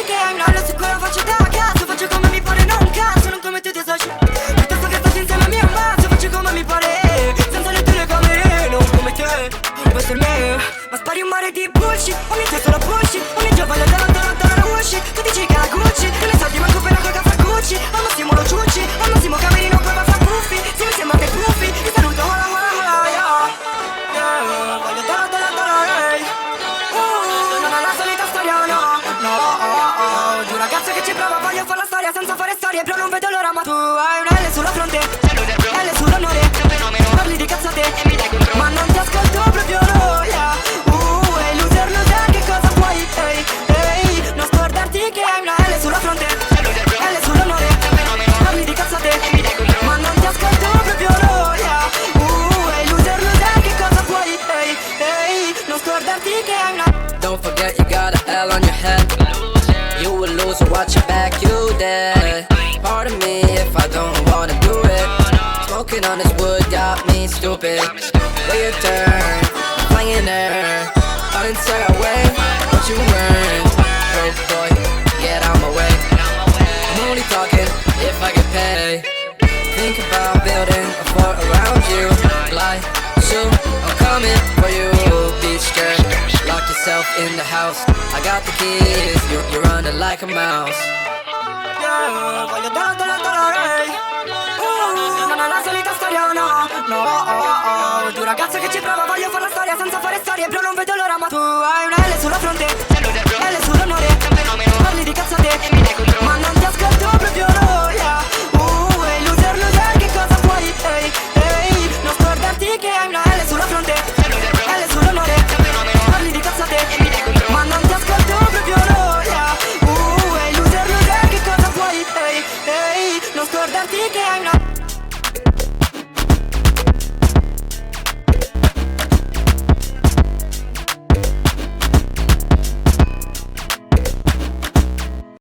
che hai una L sicura faccio da cazzo, faccio come mi pare, non cazzo, non come tu ti soci. Piuttosto che stati insieme a me un mazzo, faccio come mi pare, senza le telecamere, non come te, vuoi essere me. Ma spari un mare di bullshit, ogni giorno solo bullshit, ogni giorno voglio da usci. Tu dici che la Gucci, e le soldi manco per la coca fra Gucci. Al massimo lo ciucci, al massimo camerino poi va fra puffi. Se mi sembra che puffi, ti saluto hola hola hola, yeah. Voglio hey. Non è la solita storia, no. Di un ragazzo che ci prova, voglio fare la storia senza fare storie, però non vedo l'ora. Ma tu hai un L sulla fronte, L sull'onore, parli di cazzate, ma non ti ascolto proprio, no, yeah. Loser, che cosa vuoi, ehi, non scordarti che hai una L sulla fronte, L sull'onore, parli di cazzate, ma non ti ascolto proprio, no, yeah. Loser, che cosa vuoi, ehi, non scordarti che hai una. Don't forget you got a L on your head. You will lose, so watch your back, you dead. Pardon me if I don't wanna do it. Smoking on this wood got me stupid. Wait your turn, flying air. Thought inside away, what you earned. Oh boy, get out my way. I'm only talking if I get paid. Think about building a fort around you. Like, so I'm coming for you, beach girl. Lock yourself in the house. I got the keys, you're running like a mouse. Yeah, voglio hey. Non è la solita storia, no. Di un ragazzo che ci prova, voglio fare la storia senza fare storie, però non vedo l'ora. Ma tu hai una L sulla fronte, L sull'onore, parli di cazzate, ma non ti ascolto proprio, no, yeah. Loser, che cosa vuoi, ehi, non scordarti che hai una L sulla fronte, L sull'onore, parli di cazzate, ma non ti ascolto proprio, no, yeah. Loser, che cosa vuoi, ehi, non scordarti che hai una.